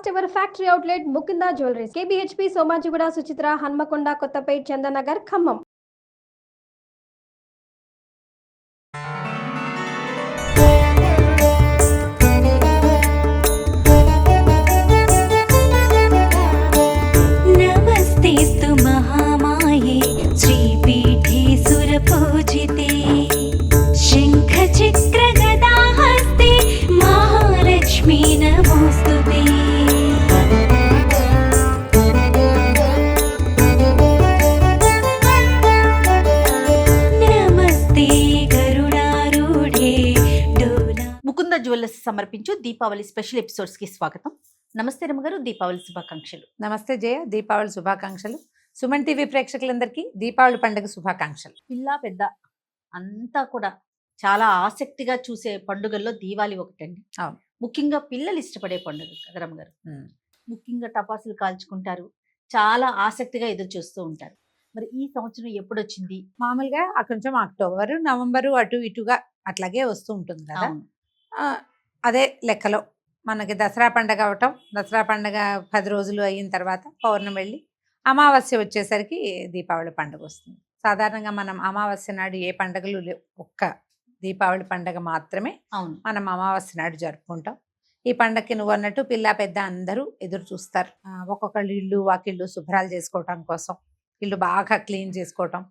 First ever factory outlet Mukunda jewelleries KPHB Somajiguda Suchitra Hanamkonda Kothapet Chandanagar Khammam. నమస్తేస్తు మహామాయే శ్రీపీఠే సురపూజితే శంఖ చక్ర గదా హస్తే మహాలక్ష్మీ నమోస్తుతే. నమస్తే గరుడారూఢే డోలా. ముకుంద జ్యువెలర్స్ సమర్పించు దీపావళి స్పెషల్ ఎపిసోడ్స్ కి స్వాగతం. నమస్తే రమ్మగారు, దీపావళి శుభాకాంక్షలు. నమస్తే జయ, దీపావళి శుభాకాంక్షలు. సుమన్ టీవీ ప్రేక్షకులందరికీ దీపావళి పండుగ శుభాకాంక్షలు. పిల్ల పెద్ద అంతా కూడా చాలా ఆసక్తిగా చూసే పండుగల్లో దీవాలి ఒకటండి. అవును. ముఖ్యంగా పిల్లలు ఇష్టపడే పండుగ కదా రమ్మగారు. ముఖ్యంగా టపాసులు కాల్చుకుంటారు, చాలా ఆసక్తిగా ఎదురు చూస్తూ ఉంటారు. మరి ఈ సంవత్సరం ఎప్పుడు వచ్చింది? మామూలుగా కొంచెం అక్టోబరు నవంబరు అటు ఇటుగా అట్లాగే వస్తూ ఉంటుంది కదా. అవును. అదే లెక్కలో మనకి దసరా పండగ అవటం, దసరా పండగ 10 రోజులు అయిన తర్వాత పౌర్ణమి వెళ్ళి అమావాస్య వచ్చేసరికి దీపావళి పండుగ వస్తుంది. సాధారణంగా మనం అమావాస్య నాడు ఏ పండుగలు లేవు, ఒక్క దీపావళి పండుగ మాత్రమే అవును. మనం అమావాస్య నాడు జరుపుకుంటాం. ఈ పండగకి నువ్వు అన్నట్టు పిల్ల పెద్ద అందరూ ఎదురు చూస్తారు. ఒక్కొక్కళ్ళు ఇల్లు వాకిళ్ళు శుభ్రాలు చేసుకోవటం కోసం, ఇల్లు బాగా క్లీన్ చేసుకోవటం,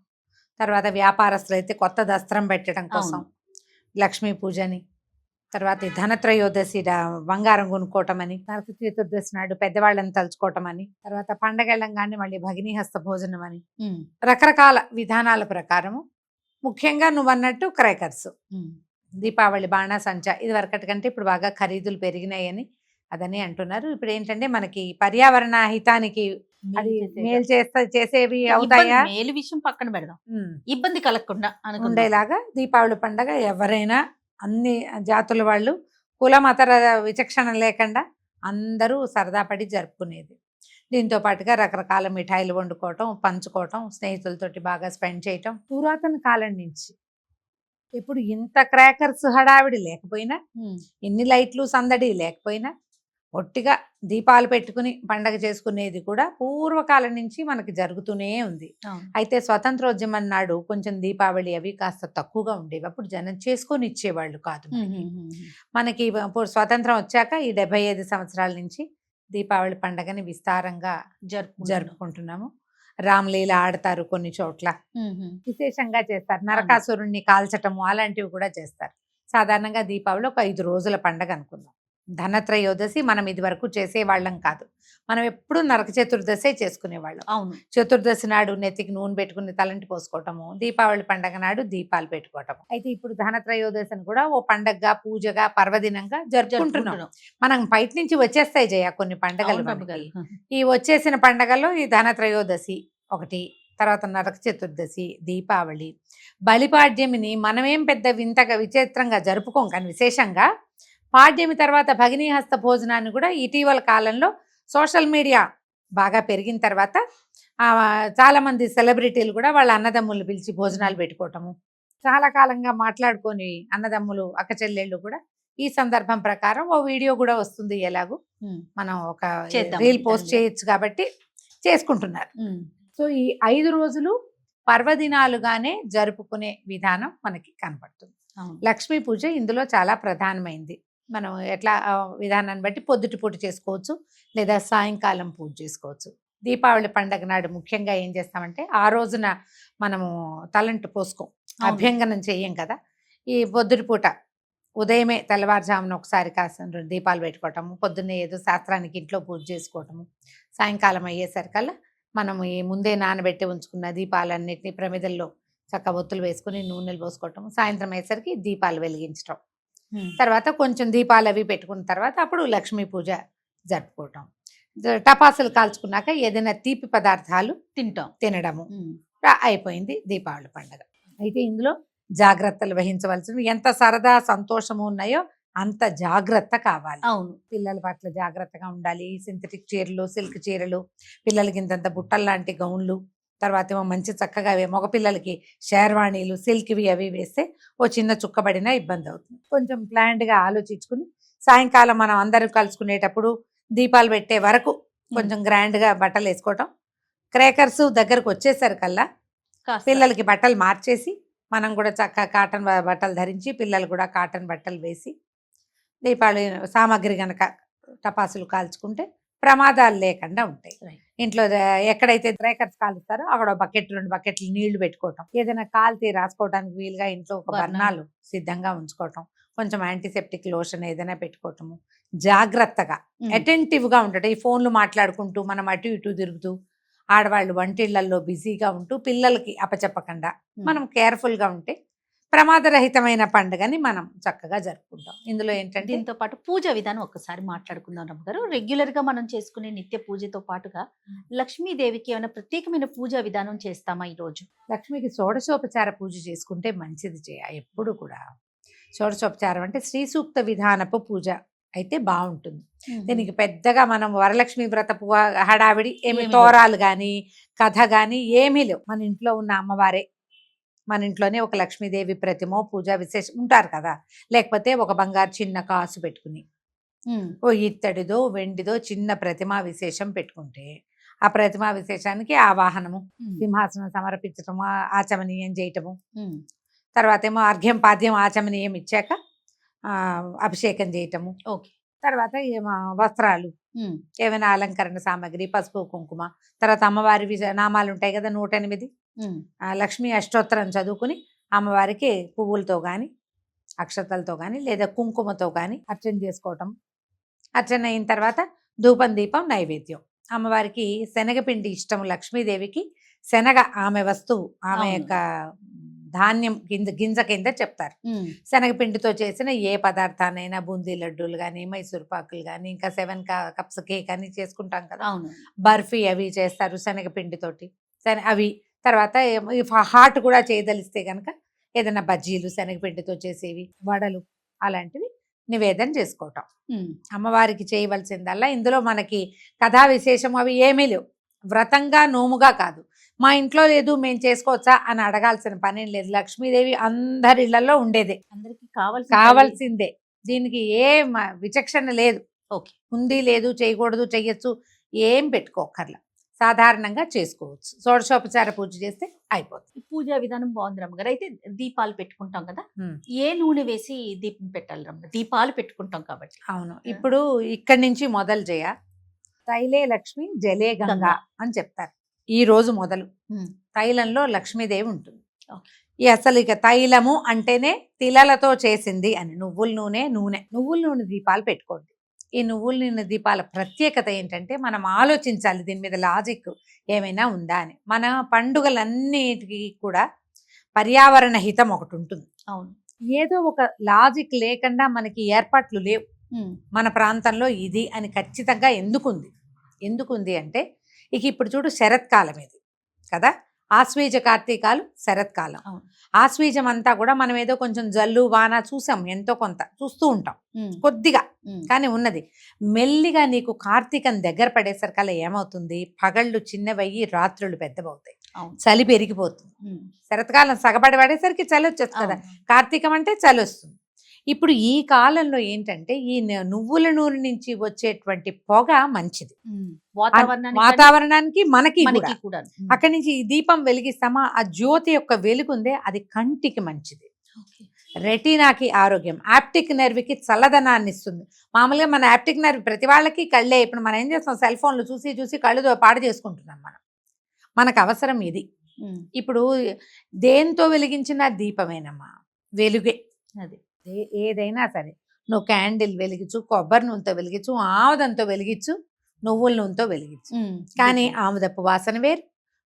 తర్వాత వ్యాపారస్తులు అయితే కొత్త దస్త్రం పెట్టడం కోసం, లక్ష్మీ పూజని, తర్వాత ఈ ధనత్రయోదశి బంగారం కొనుక్కోవటం అని, నరక చతుర్దశి నాడు పెద్దవాళ్ళని తలుచుకోవటం అని, తర్వాత పండగ వెళ్ళంగానే మళ్ళీ భగినీ హస్త భోజనం అని, రకరకాల విధానాల ప్రకారము ముఖ్యంగా నువ్వు అన్నట్టు క్రాకర్స్, దీపావళి బాణాసంచ ఇది వరకటి కంటే ఇప్పుడు బాగా ఖరీదులు పెరిగినాయని అదని అంటున్నారు. ఇప్పుడు ఏంటంటే మనకి పర్యావరణ హితానికి అది మేలు చేసేవి అవుతాయా, మేలు విషయం పక్కన పెడదాం, ఇబ్బంది కలగకుండా ఉండేలాగా దీపావళి పండగ ఎవరైనా అన్ని జాతుల వాళ్ళు కుల మత విచక్షణ లేకుండా అందరూ సరదా పడి జరుపుకునేది. దీంతో పాటుగా రకరకాల మిఠాయిలు వండుకోవటం, పంచుకోవటం, స్నేహితులతోటి బాగా స్పెండ్ చేయటం. పురాతన కాలం నుంచి ఎప్పుడు ఇంత క్రాకర్స్ హడావిడి లేకపోయినా, ఎన్ని లైట్లు సందడి లేకపోయినా, ఒట్టిగా దీపాలు పెట్టుకుని పండగ చేసుకునేది కూడా పూర్వకాలం నుంచి మనకి జరుగుతూనే ఉంది. అయితే స్వతంత్రోద్యమం నాడు కొంచెం దీపావళి అవి కాస్త తక్కువగా ఉండేవి. అప్పుడు జనం చేసుకొని ఇచ్చేవాళ్ళు కాదు. మనకి స్వతంత్రం వచ్చాక ఈ 75 సంవత్సరాల నుంచి దీపావళి పండగని విస్తారంగా జరుపుకుంటున్నాము. రామ్లీల ఆడతారు, కొన్ని చోట్ల విశేషంగా చేస్తారు, నరకాసురుణ్ణి కాల్చటము అలాంటివి కూడా చేస్తారు. సాధారణంగా దీపావళి ఒక 5 రోజుల పండగ అనుకుందాం. ధనత్రయోదశి మనం ఇది వరకు చేసేవాళ్ళం కాదు, మనం ఎప్పుడు నరక చతుర్దశి చేసుకునేవాళ్ళం. అవును. చతుర్దశి నాడు నెత్తికి నూనె పెట్టుకుని తలంటి పోసుకోవటము, దీపావళి పండగ నాడు దీపాలు పెట్టుకోవటము. అయితే ఇప్పుడు ధనత్రయోదశిని కూడా ఓ పండగగా, పూజగా, పర్వదినంగా జరుపుకుంటున్నాం. మనం బయట నుంచి వచ్చేస్తాయి జయ కొన్ని పండగలు. ఈ వచ్చేసిన పండగల్లో ఈ ధనత్రయోదశి ఒకటి, తర్వాత నరక చతుర్దశి, దీపావళి, బలిపాడ్యమిని మనమేం పెద్ద వింతగా విచిత్రంగా జరుపుకోం, కానీ విశేషంగా పాడ్యమి తర్వాత భగినీ హస్త భోజనాన్ని కూడా ఇటీవల కాలంలో సోషల్ మీడియా బాగా పెరిగిన తర్వాత చాలామంది సెలబ్రిటీలు కూడా వాళ్ళ అన్నదమ్ములు పిలిచి భోజనాలు పెట్టుకోవటము, చాలా కాలంగా మాట్లాడుకొని అన్నదమ్ములు అక్క చెల్లెళ్ళు కూడా ఈ సందర్భం ప్రకారం ఓ వీడియో కూడా వస్తుంది, ఎలాగూ మనం ఒక రీల్ పోస్ట్ చేయొచ్చు కాబట్టి చేసుకుంటున్నారు. సో ఈ 5 రోజులు పర్వదినాలుగానే జరుపుకునే విధానం మనకి కనపడుతుంది. లక్ష్మీ పూజ ఇందులో చాలా ప్రధానమైంది. మనం ఎట్లా విధానాన్ని బట్టి పొద్దుటి పూట చేసుకోవచ్చు, లేదా సాయంకాలం పూజ చేసుకోవచ్చు. దీపావళి పండగ నాడు ముఖ్యంగా ఏం చేస్తామంటే ఆ రోజున మనము తలంటు పోసుకోం, అభ్యంగనం చెయ్యం కదా. ఈ పొద్దుటి పూట ఉదయమే తెల్లవారుజామున ఒకసారి కాస్త దీపాలు పెట్టుకోవటము, పొద్దున్నే ఏదో శాస్త్రానికి ఇంట్లో పూజ చేసుకోవటము, సాయంకాలం అయ్యేసరికల్లా మనము ఈ ముందే నానబెట్టి ఉంచుకున్న దీపాలన్నిటినీ ప్రమిదల్లో చక్క ఒత్తులు వేసుకుని నూనెలు పోసుకోవటం, సాయంత్రం అయ్యేసరికి దీపాలు వెలిగించటం, తర్వాత కొంచెం దీపాలు అవి పెట్టుకున్న తర్వాత అప్పుడు లక్ష్మీ పూజ జరుపుకోవటం, టపాసులు కాల్చుకున్నాక ఏదైనా తీపి పదార్థాలు తినడము అయిపోయింది దీపావళి పండుగ. అయితే ఇందులో జాగ్రత్తలు వహించవలసినవి ఎంత సరదా సంతోషము ఉన్నాయో అంత జాగ్రత్త కావాలి. అవును. పిల్లల పట్ల జాగ్రత్తగా ఉండాలి. సింథటిక్ చీరలు, సిల్క్ చీరలు, పిల్లలకి ఇంతంత బుట్టలు లాంటి గౌన్లు, తర్వాత ఏమో మంచి చక్కగా మగపిల్లలకి షేర్వాణీలు, సిల్క్వి అవి వేస్తే ఓ చిన్న చుక్కబడినా ఇబ్బంది అవుతుంది. కొంచెం ప్లాన్డ్గా ఆలోచించుకుని సాయంకాలం మనం అందరూ కలుసుకునేటప్పుడు దీపాలు పెట్టే వరకు కొంచెం గ్రాండ్గా బట్టలు వేసుకోవటం. క్రేకర్స్ దగ్గరకు వచ్చేసరికల్లా కాస్త పిల్లలకి బట్టలు మార్చేసి మనం కూడా చక్కగా కాటన్ బట్టలు ధరించి పిల్లలు కూడా కాటన్ బట్టలు వేసి దీపావళి సామాగ్రి కనుక టపాసులు కాల్చుకుంటే ప్రమాదాలు లేకుండా ఉంటాయి. Right. ఇంట్లో ఎక్కడైతే క్రేకర్స్ కాలుస్తారో అక్కడ బకెట్ 2 బకెట్లు నీళ్లు పెట్టుకోవటం, ఏదైనా కాల్తీ రాసుకోవడానికి వీలుగా ఇంట్లో ఒక బర్నాలు. బర్నాలు సిద్ధంగా ఉంచుకోవటం, కొంచెం యాంటీసెప్టిక్ లోషన్ ఏదైనా పెట్టుకోవటము, జాగ్రత్తగా అటెంటివ్గా ఉండటం. ఈ ఫోన్లు మాట్లాడుకుంటూ మనం అటు ఇటు తిరుగుతూ ఆడవాళ్ళు వంటిళ్లలో బిజీగా ఉంటూ పిల్లలకి అపచెప్పకుండా మనం కేర్ఫుల్గా ఉంటే ప్రమాదరహితమైన పండుగని మనం చక్కగా జరుపుకుంటాం. ఇందులో ఏంటంటే దీంతో పాటు పూజ విధానం ఒక్కసారి మాట్లాడుకుందాం రమ్మగారు. రెగ్యులర్ గా మనం చేసుకునే నిత్య పూజతో పాటుగా లక్ష్మీదేవికి ఏమైనా ప్రత్యేకమైన పూజా విధానం చేస్తామా ఈ రోజు? లక్ష్మికి షోడశోపచార పూజ చేసుకుంటే మంచిది ఎప్పుడు కూడా. షోడశోపచారం అంటే శ్రీ సూక్త విధానపు పూజ అయితే బాగుంటుంది. దీనికి పెద్దగా మనం వరలక్ష్మి వ్రత హడావిడి ఏమి ఏమీ తోరాలు కానీ కథ కానీ ఏమీ లేవు. మన ఇంట్లో ఉన్న అమ్మవారే, మన ఇంట్లోనే ఒక లక్ష్మీదేవి ప్రతిమో పూజా విశేషం ఉంటారు కదా, లేకపోతే ఒక బంగారు చిన్న కాసు పెట్టుకుని ఓ ఇత్తడిదో వెండిదో చిన్న ప్రతిమా విశేషం పెట్టుకుంటే ఆ ప్రతిమా విశేషానికి ఆవాహనము, సింహాసనం సమర్పించటము, ఆచమనీయం చేయటము, తర్వాత ఏమో అర్ఘ్యం పాద్యం ఆచమనీయం ఇచ్చాక అభిషేకం చేయటము, ఓకే, తర్వాత ఏమో వస్త్రాలు, ఏమైనా అలంకరణ సామాగ్రి, పసుపు కుంకుమ, తర్వాత అమ్మవారి నామాలు ఉంటాయి కదా 108, లక్ష్మీ అష్టోత్తరం చదువుకుని అమ్మవారికి పువ్వులతో కానీ అక్షతలతో కానీ లేదా కుంకుమతో కానీ అర్చన చేసుకోవటం. అర్చన అయిన తర్వాత ధూపం దీపం నైవేద్యం. అమ్మవారికి శనగపిండి ఇష్టము. లక్ష్మీదేవికి శనగ ఆమె వస్తువు, ఆమె అవును. యొక్క ధాన్యం గింజ కింద చెప్తారు. శనగపిండితో చేసిన ఏ పదార్థానైనా బూందీ లడ్డూలు కానీ మైసూర్ పాకులు కానీ ఇంకా 7 కప్స్ కేక్ అని చేసుకుంటాం కదా, అవును, బర్ఫీ అవి చేస్తారు శనగపిండితోటి. అవి తర్వాత హాట్ కూడా చేయదలిస్తే కనుక ఏదైనా బజ్జీలు శనగపిండితో చేసేవి, వడలు అలాంటివి నివేదన చేసుకోవటం. అమ్మవారికి చేయవలసిందల్లా ఇందులో మనకి కథా విశేషం అవి ఏమీ లేవు. వ్రతంగా నోముగా కాదు, మా ఇంట్లో లేదు మేము చేసుకోవచ్చా అని అడగాల్సిన పని లేదు. లక్ష్మీదేవి అందరి ఇళ్లలో ఉండేదే, అందరికి కావాల్సిందే. దీనికి ఏ విచక్షణ లేదు. ఓకే, ఉంది లేదు, చేయకూడదు చెయ్యొచ్చు ఏం పెట్టుకోకర్లా, సాధారణంగా చేసుకోవచ్చు. షోడశోపచార పూజ చేస్తే అయిపోతుంది. పూజా విధానం బాగుంది రమ్మగారు. అయితే దీపాలు పెట్టుకుంటాం కదా, ఉమ్. ఏ నూనె వేసి దీపం పెట్టాలి రమ్మ? దీపాలు పెట్టుకుంటాం కాబట్టి. అవును, ఇప్పుడు ఇక్కడి నుంచి మొదలు చేయ. తైలే లక్ష్మి జలే గంగా గంగా అని చెప్తారు. ఈ రోజు మొదలు తైలంలో లక్ష్మీదేవి ఉంటుంది. ఈ అసలు ఇక తైలము అంటేనే తిలలతో చేసింది అని. నువ్వుల నూనె దీపాలు పెట్టుకోండి. ఈ నువ్వుల నూనె దీపాల ప్రత్యేకత ఏంటంటే మనం ఆలోచించాలి దీని మీద లాజిక్ ఏమైనా ఉందా అని. మన పండుగలన్నిటికీ కూడా పర్యావరణ హితం ఒకటి ఉంటుంది. అవును, ఏదో ఒక లాజిక్ లేకుండా మనకి ఏర్పాట్లు లేవు. మన ప్రాంతంలో ఇది అని ఖచ్చితంగా ఎందుకుంది అంటే ఇక ఇప్పుడు చూడు శరత్కాలం ఇది కదా, ఆశ్వీజ కార్తీకాలు శరత్కాలం. ఆశ్వీజం అంతా కూడా మనం ఏదో కొంచెం జల్లు వాన చూసాం, ఎంతో కొంత చూస్తూ ఉంటాం కొద్దిగా, కానీ ఉన్నది మెల్లిగా నీకు కార్తీకం దగ్గర పడేసరికల్లా ఏమవుతుంది, పగళ్ళు చిన్నవయ్యి రాత్రులు పెద్దవవుతాయి, చలి పెరిగిపోతుంది. శరత్కాలం సగపడి పడేసరికి చలి వచ్చేస్తుంది కదా, కార్తీకం అంటే చలి వస్తుంది. ఇప్పుడు ఈ కాలంలో ఏంటంటే ఈ నువ్వుల నూనె నుంచి వచ్చేటువంటి పొగ మంచిది వాతావరణానికి, మనకి కూడా. అక్కడి నుంచి ఈ దీపం వెలిగిస్తామా, ఆ జ్యోతి యొక్క వెలుగుందే అది కంటికి మంచిది, రెటీనాకి ఆరోగ్యం, ఆప్టిక్ నర్వ్కి చల్లదనాన్ని ఇస్తుంది. మామూలుగా మన ఆప్టిక్ నర్వ్ ప్రతి వాళ్ళకి కళ్ళే. ఇప్పుడు మనం ఏం చేస్తాం, సెల్ ఫోన్లు చూసి కళ్ళు పాడు చేసుకుంటున్నాం. మనకు అవసరం ఇది. ఇప్పుడు దేంతో వెలిగించిన దీపమేనమ్మా, వెలుగే. అది ఏదైనా సరే, నువ్వు క్యాండిల్ వెలిగించు, కొబ్బరి నూనెతో వెలిగించు, ఆముదంతో వెలిగించు, నువ్వుల నూనెతో వెలిగించు. కానీ ఆముదపు వాసన వేరు,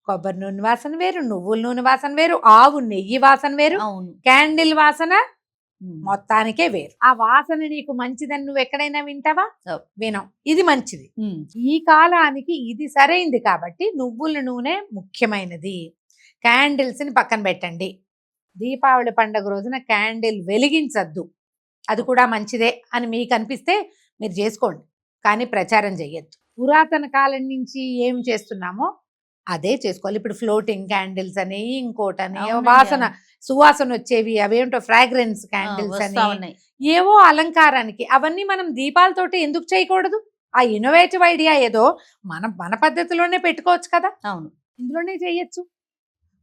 కొబ్బరి నూనె వాసన వేరు, నువ్వుల నూనె వాసన వేరు, ఆవు నెయ్యి వాసన వేరు, క్యాండిల్ వాసన మొత్తానికే వేరు. ఆ వాసన నీకు మంచిదని నువ్వు ఎక్కడైనా వింటావా? వినం. ఇది మంచిది, ఈ కాలానికి ఇది సరైంది. కాబట్టి నువ్వుల నూనె ముఖ్యమైనది. క్యాండిల్స్ ని పక్కన పెట్టండి. దీపావళి పండుగ రోజున క్యాండిల్ వెలిగించద్దు, అది కూడా మంచిదే అని మీకు అనిపిస్తే మీరు చేసుకోండి, కానీ ప్రచారం చెయ్యొద్దు. పురాతన కాలం నుంచి ఏం చేస్తున్నామో అదే చేసుకోవాలి. ఇప్పుడు ఫ్లోటింగ్ క్యాండిల్స్ అని, ఇంకోటని, వాసన సువాసన వచ్చేవి అవేంటో ఫ్రాగ్రెన్స్ క్యాండిల్స్ అని, ఏవో అలంకారానికి. అవన్నీ మనం దీపాలతోటి ఎందుకు చేయకూడదు? ఆ ఇన్నోవేటివ్ ఐడియా ఏదో మన పద్ధతిలోనే పెట్టుకోవచ్చు కదా, అవును. ఇందులోనే చేయొచ్చు.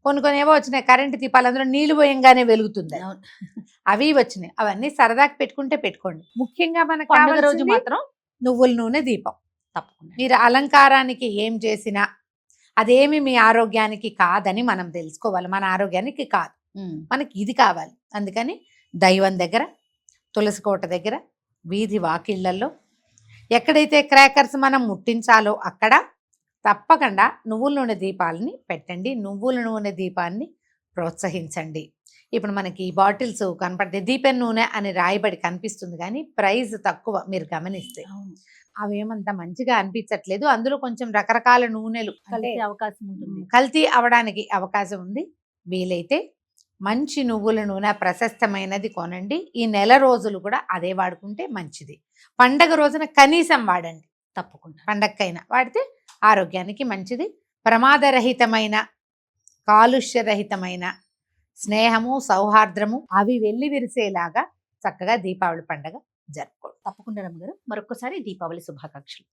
కొన్ని ఏవో వచ్చినాయి కరెంటు దీపాలు, అందులో నీళ్లు పోయంగానే వెలుగుతుంది, అవును. అవి వచ్చినాయి. అవన్నీ సరదాకి పెట్టుకుంటే పెట్టుకోండి. ముఖ్యంగా మనకు పండుగ రోజు కావాల్సింది మాత్రం నువ్వుల నూనె దీపం. తప్పకుండా. మీరు అలంకారానికి ఏం చేసినా అదేమి మీ ఆరోగ్యానికి కాదని మనం తెలుసుకోవాలి. మన ఆరోగ్యానికి కాదు, మనకి ఇది కావాలి. అందుకని దైవం దగ్గర, తులసి కోట దగ్గర, వీధి వాకిళ్లలో, ఎక్కడైతే క్రాకర్స్ మనం ముట్టించాలో అక్కడ తప్పకుండా నువ్వుల నూనె దీపాలని పెట్టండి. నువ్వుల నూనె దీపాన్ని ప్రోత్సహించండి. ఇప్పుడు మనకి బాటిల్స్ కనపడితే దీపం నూనె అని రాయబడి కనిపిస్తుంది, కానీ ప్రైస్ తక్కువ. మీరు గమనిస్తే అవేమంత మంచిగా అనిపించట్లేదు. అందులో కొంచెం రకరకాల నూనెలు కలిసే అవకాశం ఉంటుంది. కల్తీ అవడానికి అవకాశం ఉంది. వీలైతే మంచి నువ్వుల నూనె ప్రశస్తమైనది కొనండి. ఈ నెల రోజులు కూడా అదే వాడుకుంటే మంచిది. పండగ రోజున కనీసం వాడండి, తప్పకుండా. పండగకైనా వాడితే ఆరోగ్యానికి మంచిది. ప్రమాదరహితమైన, కాలుష్యరహితమైన స్నేహము, సౌహార్ద్రము అవి వెళ్ళి విరిసేలాగా చక్కగా దీపావళి పండగ జరుపుకోండి. తప్పకుండా రమ్మగారు. మరొకసారి దీపావళి శుభాకాంక్షలు.